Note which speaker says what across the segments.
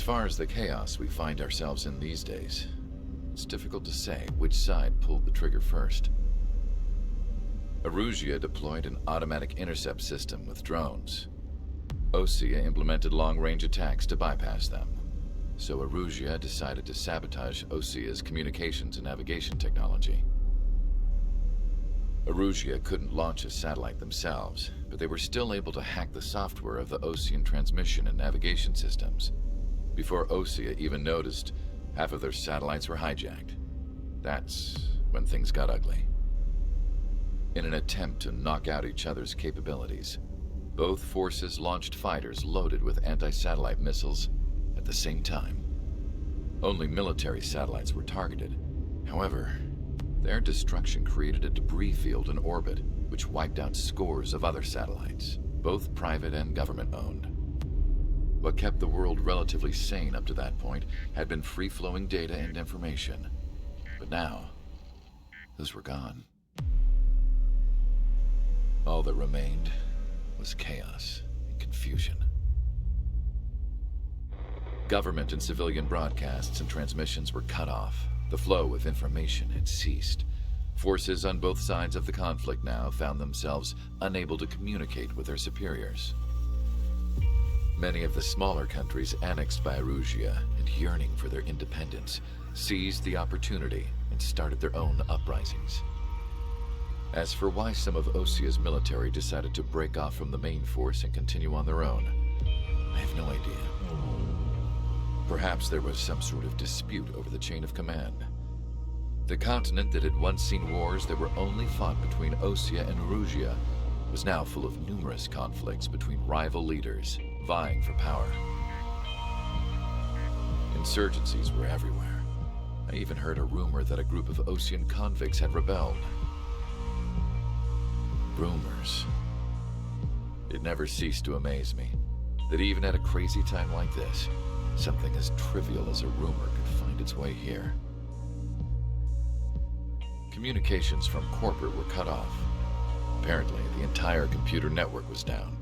Speaker 1: far as the chaos we find ourselves in these days, it's difficult to say which side pulled the trigger first. Erusia deployed an automatic intercept system with drones. Osea implemented long-range attacks to bypass them. So Erusia decided to sabotage Osea's communications and navigation technology. Erusia couldn't launch a satellite themselves, but they were still able to hack the software of the Osean transmission and navigation systems. Before Osea even noticed, half of their satellites were hijacked. That's when things got ugly. In an attempt to knock out each other's capabilities, both forces launched fighters loaded with anti-satellite missiles at the same time. Only military satellites were targeted. However, their destruction created a debris field in orbit, which wiped out scores of other satellites, both private and government-owned. What kept the world relatively sane up to that point had been free-flowing data and information. But now, those were gone. All that remained was chaos and confusion. Government and civilian broadcasts and transmissions were cut off. The flow of information had ceased. Forces on both sides of the conflict now found themselves unable to communicate with their superiors. Many of the smaller countries annexed by Erusia and yearning for their independence seized the opportunity and started their own uprisings. As for why some of Osea's military decided to break off from the main force and continue on their own, I have no idea. Perhaps there was some sort of dispute over the chain of command. The continent that had once seen wars that were only fought between Osea and Erusia was now full of numerous conflicts between rival leaders vying for power. Insurgencies were everywhere. I even heard a rumor that a group of Osean convicts had rebelled. Rumors. It never ceased to amaze me that even at a crazy time like this, something as trivial as a rumor could find its way here. Communications from corporate were cut off. Apparently, the entire computer network was down.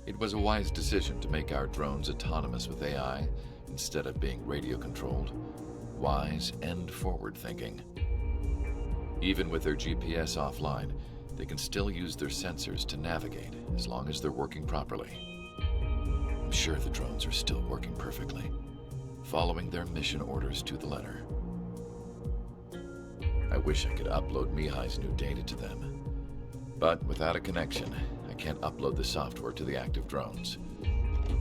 Speaker 1: It was a wise decision to make our drones autonomous with AI instead of being radio-controlled. Wise and forward-thinking. Even with their GPS offline, they can still use their sensors to navigate as long as they're working properly. I'm sure the drones are still working perfectly, following their mission orders to the letter. I wish I could upload Mihai's new data to them. But without a connection, I can't upload the software to the active drones.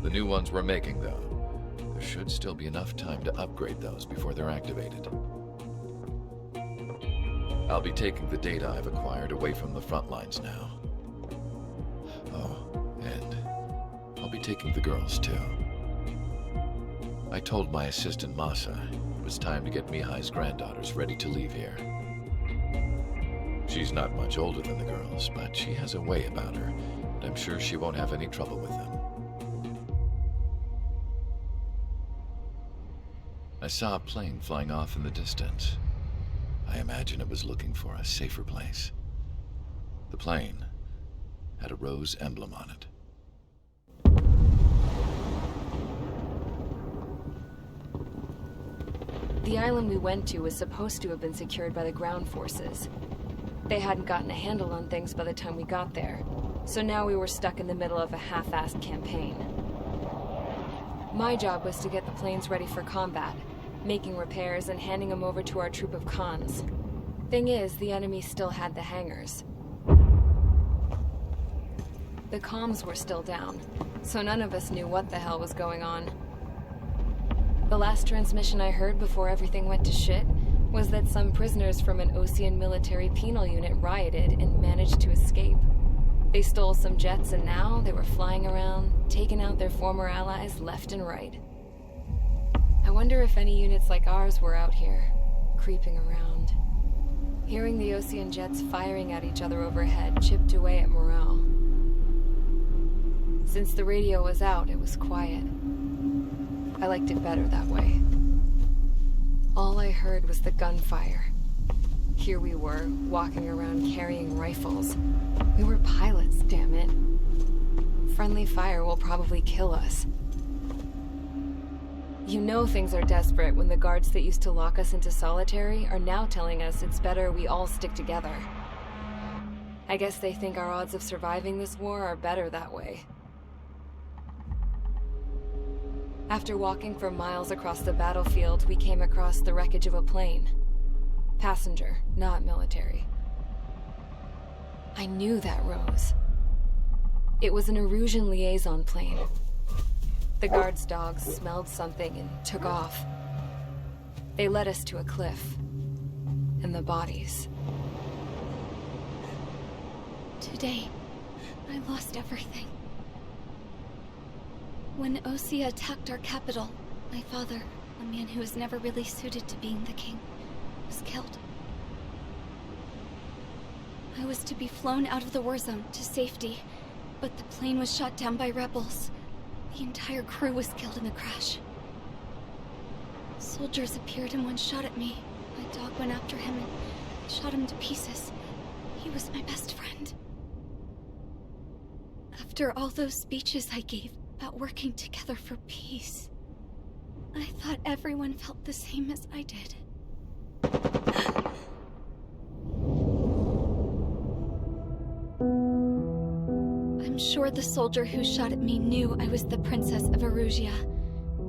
Speaker 1: The new ones we're making, though, there should still be enough time to upgrade those before they're activated. I'll be taking the data I've acquired away from the front lines now. Oh, and I'll be taking the girls too. I told my assistant Masa it was time to get Mihai's granddaughters ready to leave here. She's not much older than the girls, but she has a way about her, and I'm sure she won't have any trouble with them. I saw a plane flying off in the distance. I imagine it was looking for a safer place. The plane had a rose emblem on it.
Speaker 2: The island we went to was supposed to have been secured by the ground forces. They hadn't gotten a handle on things by the time we got there, so now we were stuck in the middle of a half-assed campaign. My job was to get the planes ready for combat, making repairs and handing them over to our troop of cons. Thing is, the enemy still had the hangars. The comms were still down, so none of us knew what the hell was going on. The last transmission I heard before everything went to shit was that some prisoners from an Osean military penal unit rioted and managed to escape. They stole some jets and now they were flying around, taking out their former allies left and right. I wonder if any units like ours were out here, creeping around. Hearing the Osean jets firing at each other overhead chipped away at morale. Since the radio was out, it was quiet. I liked it better that way. All I heard was the gunfire. Here we were, walking around carrying rifles. We were pilots, damn it. Friendly fire will probably kill us. You know things are desperate when the guards that used to lock us into solitary are now telling us it's better we all stick together. I guess they think our odds of surviving this war are better that way. After walking for miles across the battlefield, we came across the wreckage of a plane. Passenger, not military. I knew that rose. It was an Erusian liaison plane. The guards' dogs smelled something and took off. They led us to a cliff. And the bodies.
Speaker 3: Today, I lost everything. When Osea attacked our capital, my father, a man who was never really suited to being the king, was killed. I was to be flown out of the war zone to safety, but the plane was shot down by rebels. The entire crew was killed in the crash. Soldiers appeared and one shot at me. My dog went after him and shot him to pieces. He was my best friend. After all those speeches I gave about working together for peace, I thought everyone felt the same as I did. I'm sure the soldier who shot at me knew I was the Princess of Erusia.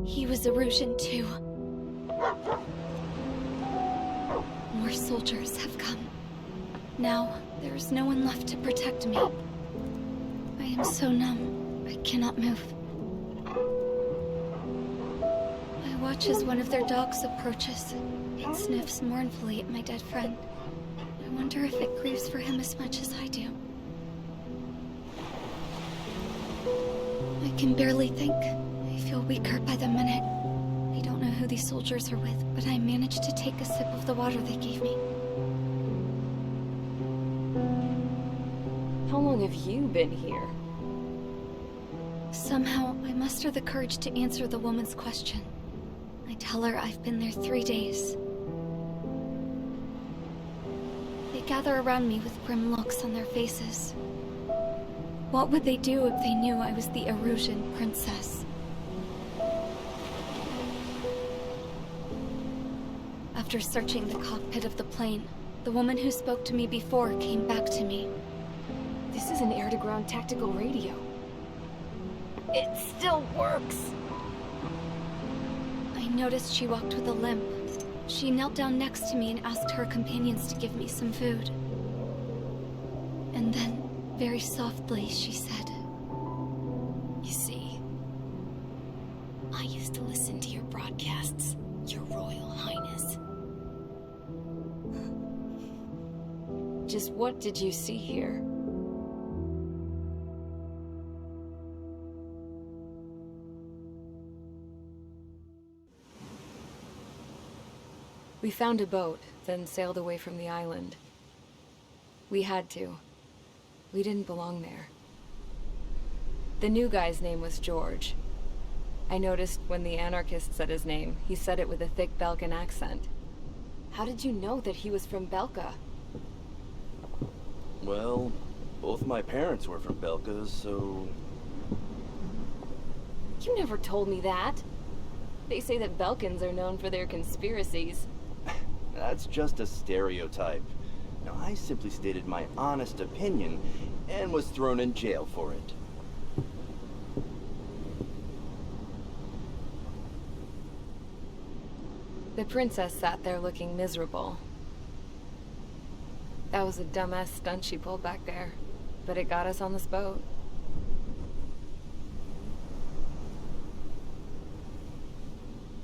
Speaker 3: He was Erusian too. More soldiers have come. Now, there is no one left to protect me. I am so numb, I cannot move. I watch as one of their dogs approaches. It sniffs mournfully at my dead friend. I wonder if it grieves for him as much as I do. I can barely think. I feel weaker by the minute. I don't know who these soldiers are with, but I managed to take a sip of the water they gave me.
Speaker 2: How long have you been here?
Speaker 3: Somehow, I muster the courage to answer the woman's question. I tell her I've been there 3 days. They gather around me with grim looks on their faces. What would they do if they knew I was the Erusian princess? After searching the cockpit of the plane, the woman who spoke to me before came back to me.
Speaker 2: This is an air-to-ground tactical radio. It still works!
Speaker 3: I noticed she walked with a limp. She knelt down next to me and asked her companions to give me some food. And then, very softly, she said,
Speaker 4: "You see, I used to listen to your broadcasts, Your Royal Highness."
Speaker 2: Just what did you see here? We found a boat, then sailed away from the island. We had to. We didn't belong there. The new guy's name was George. I noticed when the anarchist said his name, he said it with a thick Belkan accent. How did you know that he was from Belka?
Speaker 5: Well, both my parents were from Belka, so...
Speaker 2: You never told me that. They say that Belkans are known for their conspiracies.
Speaker 5: That's just a stereotype. Now, I simply stated my honest opinion and was thrown in jail for it.
Speaker 2: The princess sat there looking miserable. That was a dumbass stunt she pulled back there, but it got us on this boat.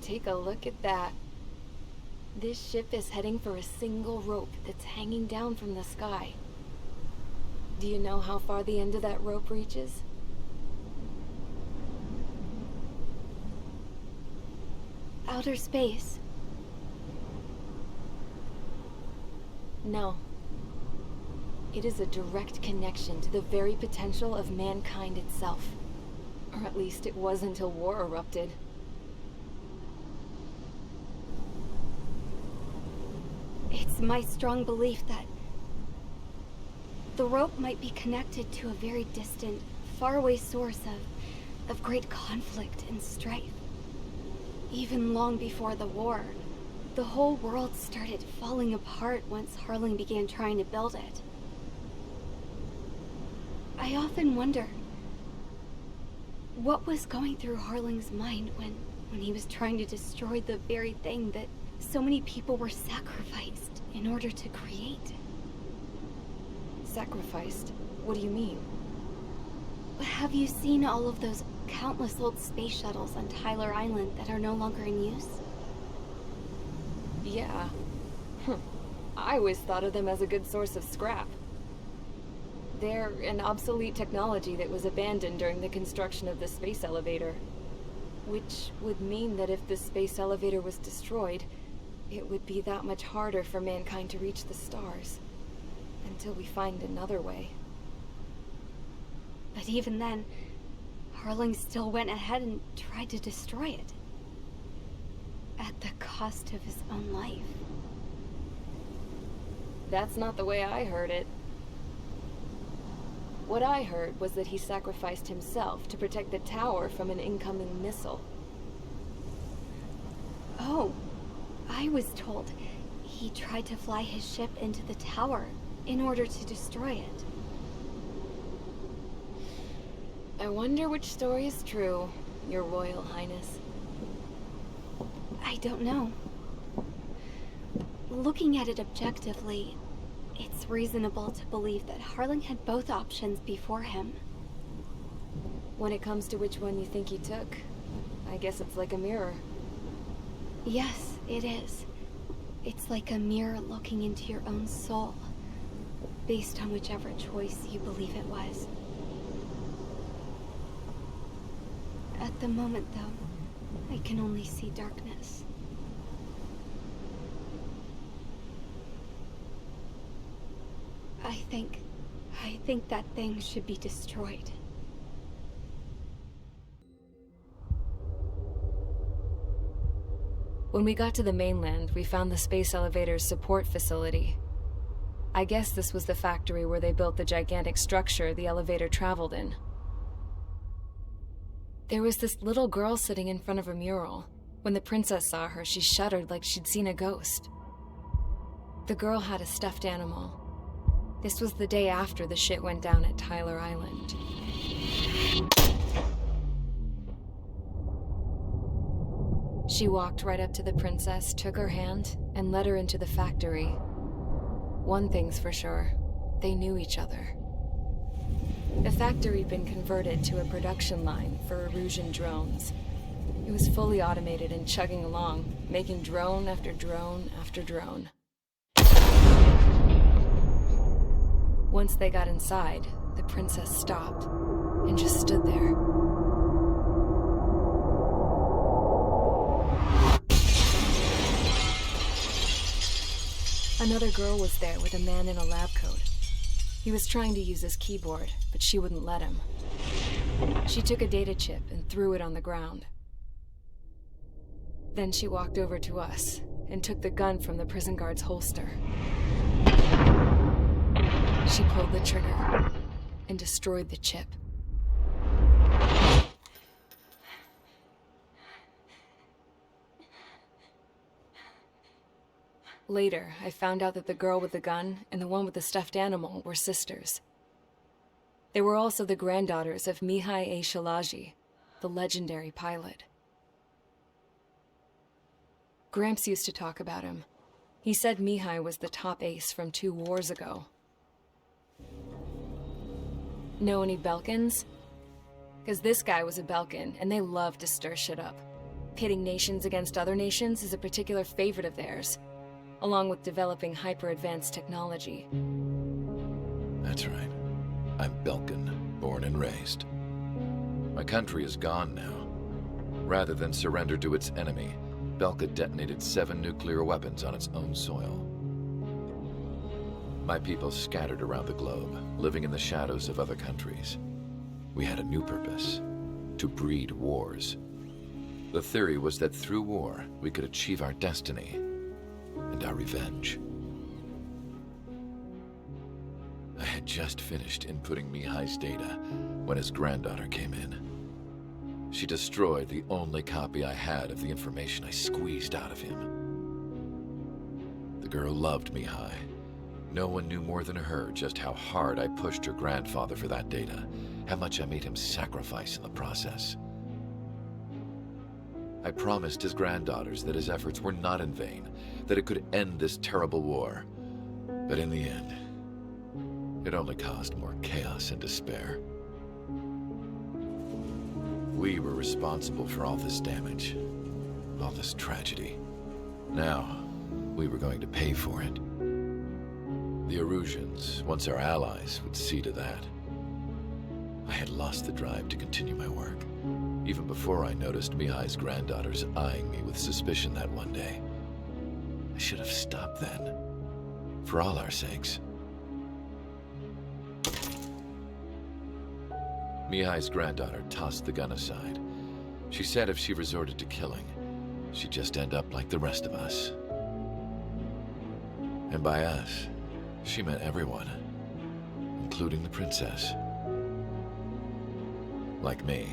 Speaker 2: Take a look at that. This ship is heading for a single rope that's hanging down from the sky. Do you know how far the end of that rope reaches?
Speaker 3: outer space.
Speaker 2: No. It is a direct connection to the very potential of mankind itself. Or at least it was until war erupted.
Speaker 3: It's my strong belief that the rope might be connected to a very distant, faraway source of great conflict and strife. Even long before the war, the whole world started falling apart once Harling began trying to build it. I often wonder what was going through Harling's mind when he was trying to destroy the very thing that so many people were sacrificed in order to create.
Speaker 2: Sacrificed? What do you mean?
Speaker 3: Have you seen all of those countless old space shuttles on Tyler Island that are no longer in use?
Speaker 2: Yeah. I always thought of them as a good source of scrap. They're an obsolete technology that was abandoned during the construction of the space elevator. Which would mean that if the space elevator was destroyed, it would be that much harder for mankind to reach the stars. Until we find another way.
Speaker 3: But even then, Harling still went ahead and tried to destroy it. At the cost of his own life.
Speaker 2: That's not the way I heard it. What I heard was that he sacrificed himself to protect the tower from an incoming missile.
Speaker 3: Oh, I was told he tried to fly his ship into the tower in order to destroy it.
Speaker 2: I wonder which story is true, Your Royal Highness.
Speaker 3: I don't know. Looking at it objectively, it's reasonable to believe that Harling had both options before him.
Speaker 2: When it comes to which one you think he took, I guess it's like a mirror.
Speaker 3: Yes, it is. It's like a mirror looking into your own soul, based on whichever choice you believe it was. At the moment, though, I can only see darkness. I think that thing should be destroyed.
Speaker 2: When we got to the mainland, we found the space elevator's support facility. I guess this was the factory where they built the gigantic structure the elevator traveled in. There was this little girl sitting in front of a mural. When the princess saw her, she shuddered like she'd seen a ghost. The girl had a stuffed animal. This was the day after the shit went down at Tyler Island. She walked right up to the princess, took her hand, and led her into the factory. One thing's for sure, they knew each other. The factory'd been converted to a production line for Erusian drones. It was fully automated and chugging along, making drone after drone after drone. Once they got inside, the princess stopped and just stood there. Another girl was there with a man in a lab coat. He was trying to use his keyboard, but she wouldn't let him. She took a data chip and threw it on the ground. Then she walked over to us and took the gun from the prison guard's holster. She pulled the trigger and destroyed the chip. Later, I found out that the girl with the gun and the one with the stuffed animal were sisters. They were also the granddaughters of Mihai A. Shalaji, the legendary pilot. Gramps used to talk about him. He said Mihai was the top ace from 2 wars ago. Know any Belkans? Because this guy was a Belkan, and they love to stir shit up. Pitting nations against other nations is a particular favorite of theirs, along with developing hyper-advanced technology.
Speaker 1: That's right. I'm Belkan, born and raised. My country is gone now. Rather than surrender to its enemy, Belka detonated 7 nuclear weapons on its own soil. My people scattered around the globe, living in the shadows of other countries. We had a new purpose: to breed wars. The theory was that through war, we could achieve our destiny and our revenge. I had just finished inputting Mihai's data when his granddaughter came in. She destroyed the only copy I had of the information I squeezed out of him. The girl loved Mihai. No one knew more than her just how hard I pushed her grandfather for that data, how much I made him sacrifice in the process. I promised his granddaughters that his efforts were not in vain, that it could end this terrible war. But in the end, it only caused more chaos and despair. We were responsible for all this damage, all this tragedy. Now, we were going to pay for it. The Erusians, once our allies, would see to that. I had lost the drive to continue my work, even before I noticed Mihai's granddaughters eyeing me with suspicion that one day. I should have stopped then, for all our sakes. Mihai's granddaughter tossed the gun aside. She said if she resorted to killing, she'd just end up like the rest of us. And by us, she meant everyone, including the princess. Like me,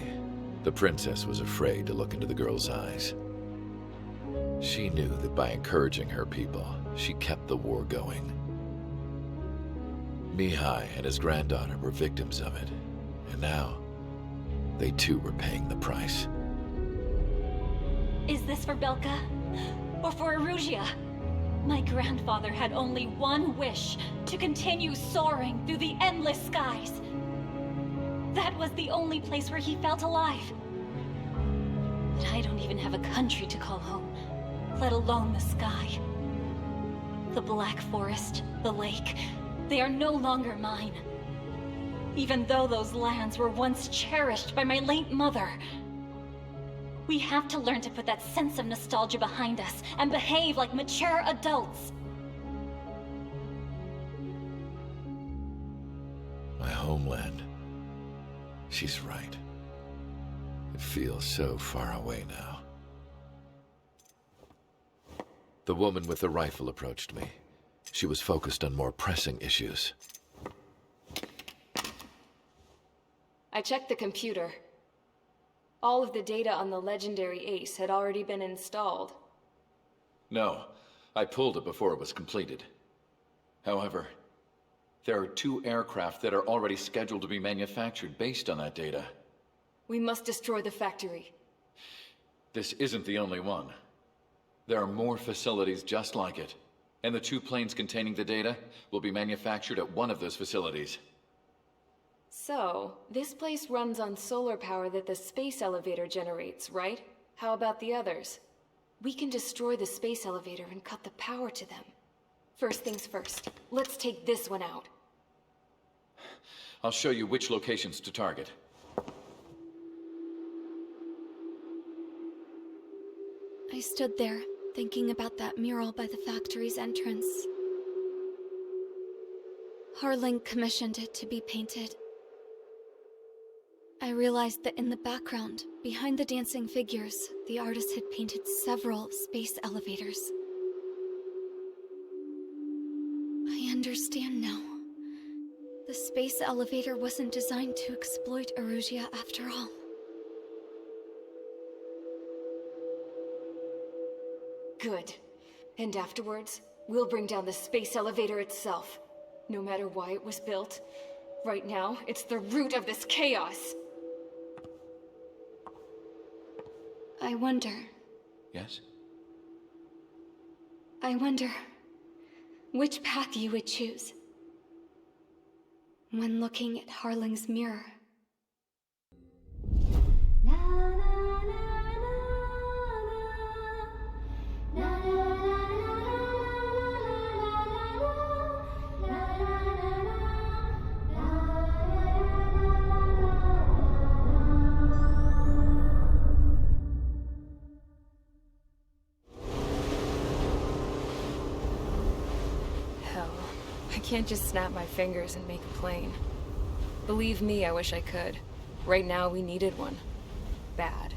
Speaker 1: the princess was afraid to look into the girl's eyes. She knew that by encouraging her people, she kept the war going. Mihai and his granddaughter were victims of it, and now, they too were paying the price.
Speaker 6: Is this for Belka? Or for Erusea? My grandfather had only one wish, to continue soaring through the endless skies. That was the only place where he felt alive. But I don't even have a country to call home, let alone the sky. The Black Forest, the lake, they are no longer mine. Even though those lands were once cherished by my late mother. We have to learn to put that sense of nostalgia behind us and behave like mature adults.
Speaker 1: My homeland. She's right. It feels so far away now. The woman with the rifle approached me. She was focused on more pressing issues.
Speaker 2: I checked the computer. All of the data on the legendary Ace had already been installed.
Speaker 1: No, I pulled it before it was completed. However, there are 2 aircraft that are already scheduled to be manufactured based on that data.
Speaker 2: We must destroy the factory.
Speaker 1: This isn't the only one. There are more facilities just like it, and the 2 planes containing the data will be manufactured at one of those facilities.
Speaker 2: So, this place runs on solar power that the space elevator generates, right? How about the others? We can destroy the space elevator and cut the power to them. First things first, let's take this one out.
Speaker 1: I'll show you which locations to target.
Speaker 3: I stood there, thinking about that mural by the factory's entrance. Harling commissioned it to be painted. I realized that in the background, behind the dancing figures, the artist had painted several space elevators. I understand now. The space elevator wasn't designed to exploit Erusea after all.
Speaker 2: Good. And afterwards, we'll bring down the space elevator itself. No matter why it was built, right now, it's the root of this chaos.
Speaker 3: I wonder
Speaker 1: Yes?
Speaker 3: which path you would choose when looking at Harling's mirror.
Speaker 2: Hell, I can't just snap my fingers and make a plane. Believe me, I wish I could. Right now, we needed one. Bad.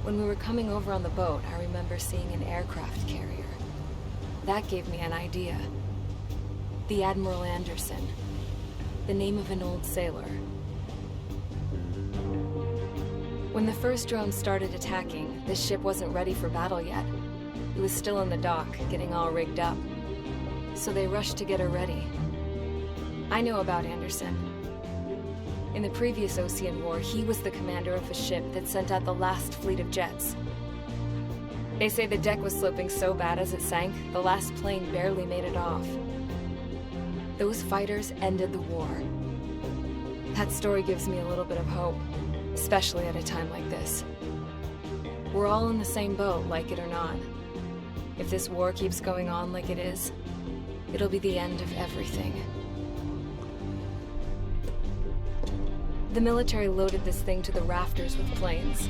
Speaker 2: When we were coming over on the boat, I remember seeing an aircraft carrier. That gave me an idea. The Admiral Anderson. The name of an old sailor. When the first drone started attacking, the ship wasn't ready for battle yet. It was still in the dock, getting all rigged up. So they rushed to get her ready. I know about Anderson. In the previous Osean War, he was the commander of a ship that sent out the last fleet of jets. They say the deck was sloping so bad as it sank, the last plane barely made it off. Those fighters ended the war. That story gives me a little bit of hope, especially at a time like this. We're all in the same boat, like it or not. If this war keeps going on like it is, it'll be the end of everything. The military loaded this thing to the rafters with planes.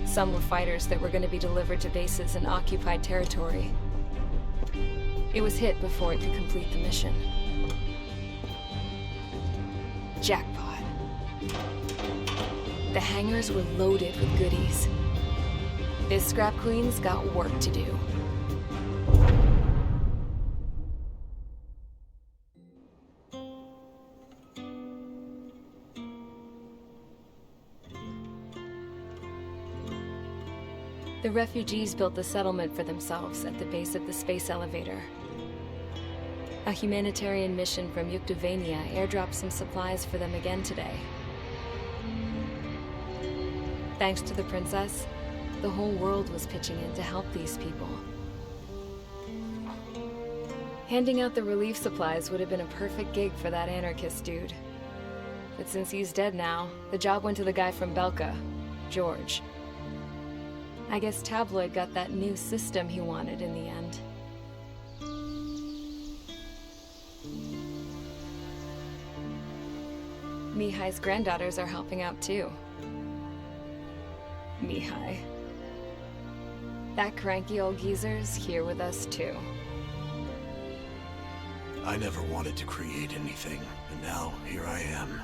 Speaker 2: Some were fighters that were going to be delivered to bases in occupied territory. It was hit before it could complete the mission. Jackpot. The hangars were loaded with goodies. This Scrap Queen's got work to do. The refugees built the settlement for themselves at the base of the space elevator. A humanitarian mission from Yuktovania airdropped some supplies for them again today. Thanks to the princess, the whole world was pitching in to help these people. Handing out the relief supplies would have been a perfect gig for that anarchist dude. But since he's dead now, the job went to the guy from Belka, George. I guess Tabloid got that new system he wanted in the end. Mihai's granddaughters are helping out too. Mihai. That cranky old geezer's here with us too.
Speaker 7: I never wanted to create anything, and now here I am,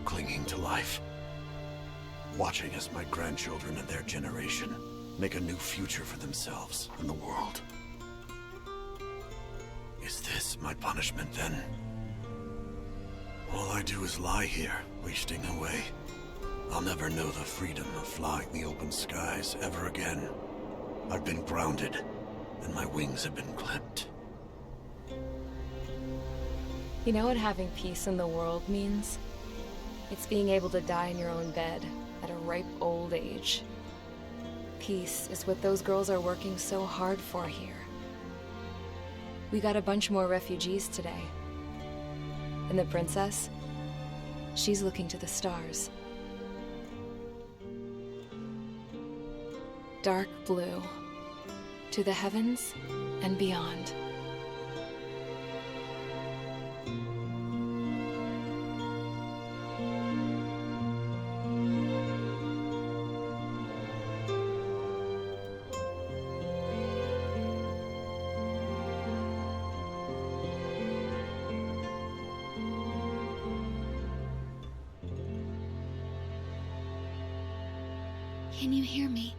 Speaker 7: clinging to life. Watching as my grandchildren and their generation make a new future for themselves and the world. Is this my punishment then? All I do is lie here, wasting away. I'll never know the freedom of flying the open skies ever again. I've been grounded, and my wings have been clipped.
Speaker 2: You know what having peace in the world means? It's being able to die in your own bed at a ripe old age. Peace is what those girls are working so hard for here. We got a bunch more refugees today. And the princess? She's looking to the stars. Dark blue. To the heavens and beyond.
Speaker 3: Can you hear me?